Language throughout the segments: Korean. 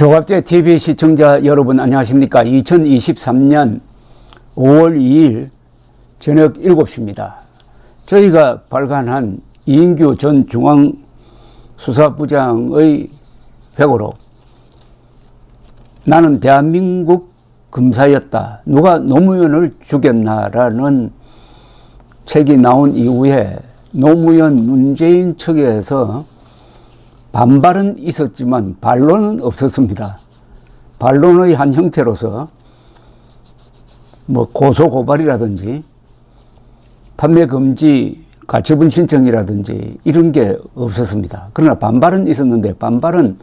교갑제 TV 시청자 여러분 안녕하십니까. 2023년 5월 2일 저녁 7시입니다. 저희가 발간한 이인규 전 중앙수사부장의 회고록 나는 대한민국 검사였다. 누가 노무현을 죽였나라는 책이 나온 이후에 노무현 문재인 측에서 반발은 있었지만 반론은 없었습니다. 반론의 한 형태로서 고소 고발이라든지 판매 금지 가처분 신청이라든지 이런 게 없었습니다. 그러나 반발은 있었는데 반발은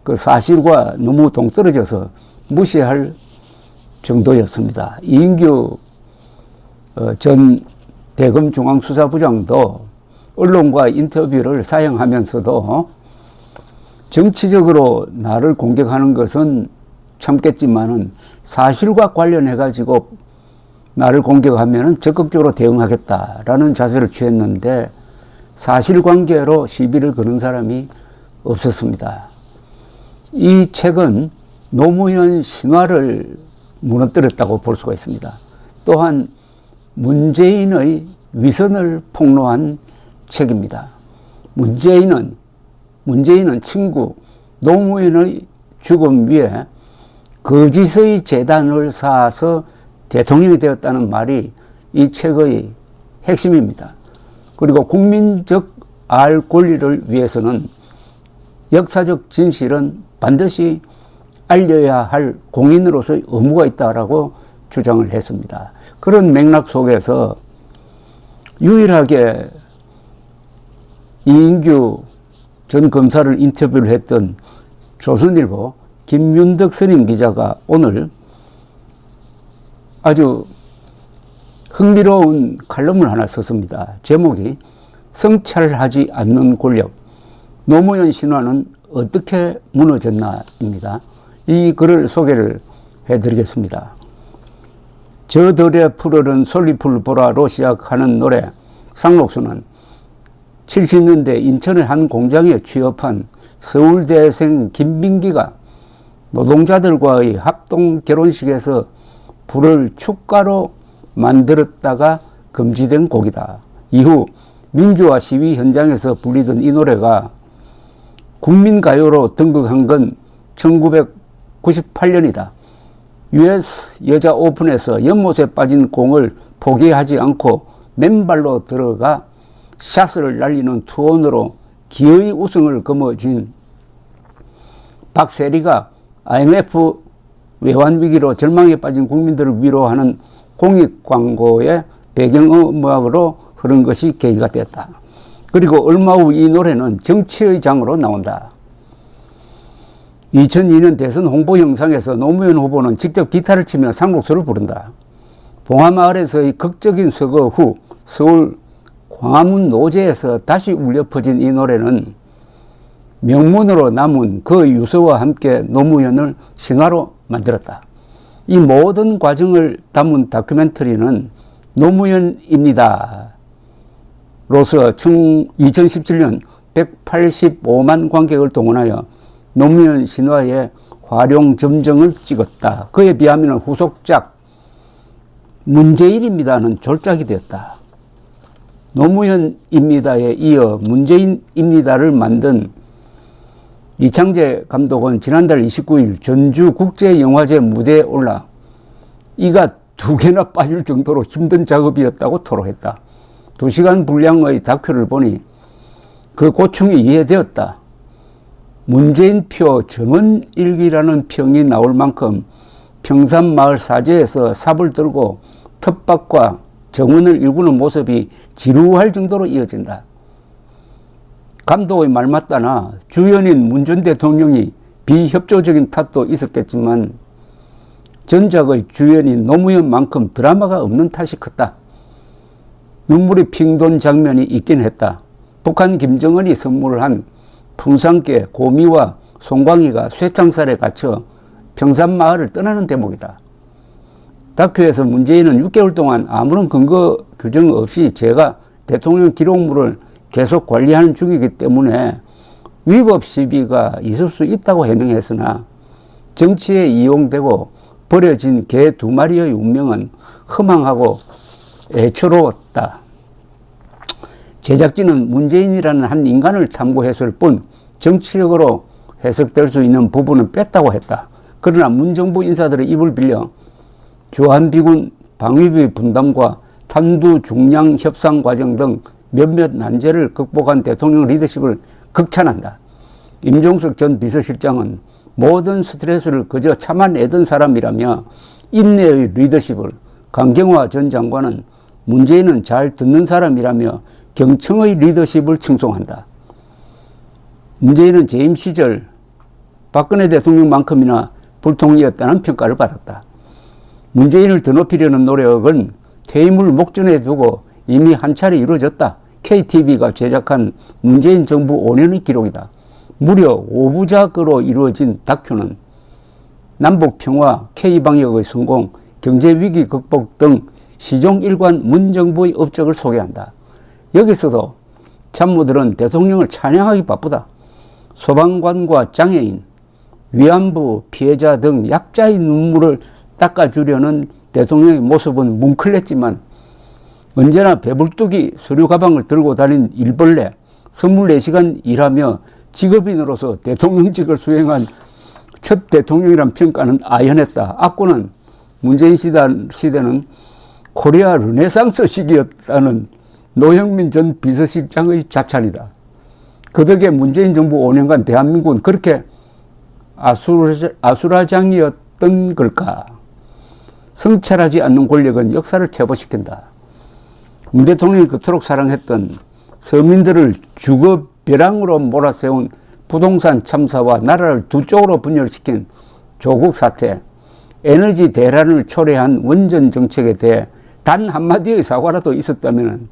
그 사실과 너무 동떨어져서 무시할 정도였습니다. 이인규 전 대검중앙수사부장도 언론과 인터뷰를 사용하면서도 정치적으로 나를 공격하는 것은 참겠지만은 사실과 관련해 가지고 나를 공격하면은 적극적으로 대응하겠다라는 자세를 취했는데 사실관계로 시비를 거는 사람이 없었습니다. 이 책은 노무현 신화를 무너뜨렸다고 볼 수가 있습니다. 또한 문재인의 위선을 폭로한 책입니다. 문재인은 친구 노무현의 죽음 위에 거짓의 재단을 쌓아서 대통령이 되었다는 말이 이 책의 핵심입니다. 그리고 국민적 알 권리를 위해서는 역사적 진실은 반드시 알려야 할 공인으로서의 의무가 있다라고 주장을 했습니다. 그런 맥락 속에서 유일하게 이인규 전 검사를 인터뷰를 했던 조선일보 김윤덕 선임 기자가 오늘 아주 흥미로운 칼럼을 하나 썼습니다. 제목이 성찰하지 않는 권력, 노무현 신화는 어떻게 무너졌나입니다. 이 글을 소개를 해드리겠습니다. 저들의 푸르른 솔잎을 보라로 시작하는 노래 상록수는 70년대 인천의 한 공장에 취업한 서울대생 김민기가 노동자들과의 합동 결혼식에서 불을 축가로 만들었다가 금지된 곡이다. 이후 민주화 시위 현장에서 불리던 이 노래가 국민가요로 등극한 건 1998년이다. US 여자 오픈에서 연못에 빠진 공을 포기하지 않고 맨발로 들어가 샷을 날리는 투혼으로 기어이 우승을 거머쥔 박세리가 IMF 외환위기로 절망에 빠진 국민들을 위로하는 공익광고의 배경음악으로 흐른 것이 계기가 되었다. 그리고 얼마 후 이 노래는 정치의 장으로 나온다. 2002년 대선 홍보 영상에서 노무현 후보는 직접 기타를 치며 상록수를 부른다. 봉하마을에서의 극적인 서거 후 서울 광화문 노제에서 다시 울려 퍼진 이 노래는 명문으로 남은 그 유서와 함께 노무현을 신화로 만들었다. 이 모든 과정을 담은 다큐멘터리는 노무현입니다. 로서 2017년 185만 관객을 동원하여 노무현 신화의 활용 점정을 찍었다. 그에 비하면 후속작 문재인입니다는 졸작이 되었다. 노무현입니다에 이어 문재인입니다를 만든 이창재 감독은 지난달 29일 전주국제영화제 무대에 올라 이가 2개나 빠질 정도로 힘든 작업이었다고 토로했다. 2시간 분량의 다큐를 보니 그 고충이 이해되었다. 문재인표 전원일기라는 평이 나올 만큼 평산마을 사제에서 삽을 들고 텃밭과 정원을 일구는 모습이 지루할 정도로 이어진다. 감독의 말 맞다나 주연인 문 전 대통령이 비협조적인 탓도 있었겠지만 전작의 주연인 노무현만큼 드라마가 없는 탓이 컸다. 눈물이 핑 돈 장면이 있긴 했다. 북한 김정은이 선물한 풍산개 고미와 송광이가 쇠창살에 갇혀 평산마을을 떠나는 대목이다. 다큐에서 문재인은 6개월 동안 아무런 근거 규정 없이 제가 대통령 기록물을 계속 관리하는 중이기 때문에 위법 시비가 있을 수 있다고 해명했으나 정치에 이용되고 버려진 개 2마리의 운명은 허망하고 애처로웠다. 제작진은 문재인이라는 한 인간을 탐구했을 뿐 정치적으로 해석될 수 있는 부분은 뺐다고 했다. 그러나 문정부 인사들의 입을 빌려 주한미군 방위비 분담과 탄두 중량 협상 과정 등 몇몇 난제를 극복한 대통령 리더십을 극찬한다. 임종석 전 비서실장은 모든 스트레스를 그저 참아내던 사람이라며 인내의 리더십을, 강경화 전 장관은 문재인은 잘 듣는 사람이라며 경청의 리더십을 칭송한다. 문재인은 재임 시절 박근혜 대통령만큼이나 불통이었다는 평가를 받았다. 문재인을 드높이려는 노력은 퇴임을 목전에 두고 이미 한 차례 이루어졌다. KTV가 제작한 문재인 정부 5년의 기록이다. 무려 5부작으로 이루어진 다큐는 남북평화, K방역의 성공, 경제위기 극복 등 시종 일관 문정부의 업적을 소개한다. 여기서도 참모들은 대통령을 찬양하기 바쁘다. 소방관과 장애인, 위안부 피해자 등 약자의 눈물을 닦아주려는 대통령의 모습은 뭉클했지만 언제나 배불뚝이 서류 가방을 들고 다닌 일벌레, 24시간 일하며 직업인으로서 대통령직을 수행한 첫 대통령이란 평가는 아연했다. 악구는 문재인 시대는 코리아 르네상스 시기였다는 노형민 전 비서실장의 자찬이다. 그 덕에 문재인 정부 5년간 대한민국은 그렇게 아수라장이었던 걸까? 성찰하지 않는 권력은 역사를 퇴보시킨다. 문 대통령이 그토록 사랑했던 서민들을 주거 벼랑으로 몰아세운 부동산 참사와 나라를 두 쪽으로 분열시킨 조국 사태, 에너지 대란을 초래한 원전 정책에 대해 단 한마디의 사과라도 있었다면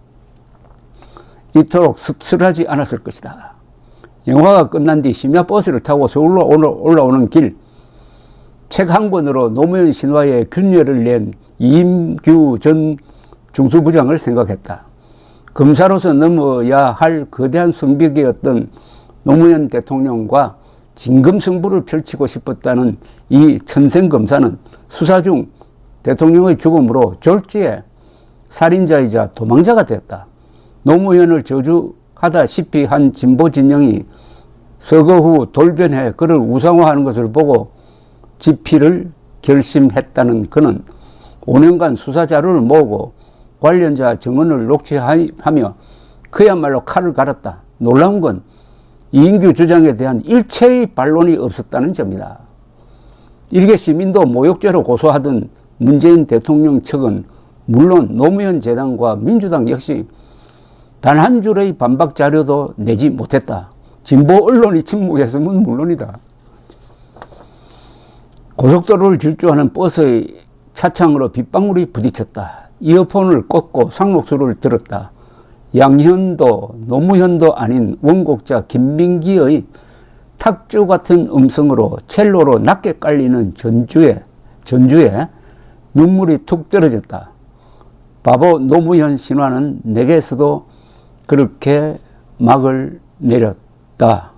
이토록 씁쓸하지 않았을 것이다. 영화가 끝난 뒤 심야 버스를 타고 서울로 올라오는 길, 책 한 권으로 노무현 신화에 균열을 낸 이임규 전 중수부장을 생각했다. 검사로서 넘어야 할 거대한 성벽이었던 노무현 대통령과 진검승부를 펼치고 싶었다는 이 천생검사는 수사 중 대통령의 죽음으로 졸지에 살인자이자 도망자가 되었다. 노무현을 저주하다시피 한 진보 진영이 서거 후 돌변해 그를 우상화하는 것을 보고 집필을 결심했다는 그는 5년간 수사 자료를 모으고 관련자 증언을 녹취하며 그야말로 칼을 갈았다. 놀라운 건 이인규 주장에 대한 일체의 반론이 없었다는 점이다. 일개 시민도 모욕죄로 고소하던 문재인 대통령 측은 물론 노무현 재단과 민주당 역시 단 한 줄의 반박 자료도 내지 못했다. 진보 언론이 침묵했으면 물론이다. 고속도로를 질주하는 버스의 차창으로 빗방울이 부딪혔다. 이어폰을 꽂고 상록수를 들었다. 양현도, 노무현도 아닌 원곡자 김민기의 탁주 같은 음성으로 첼로로 낮게 깔리는 전주에 눈물이 툭 떨어졌다. 바보 노무현 신화는 내게서도 그렇게 막을 내렸다.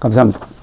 감사합니다.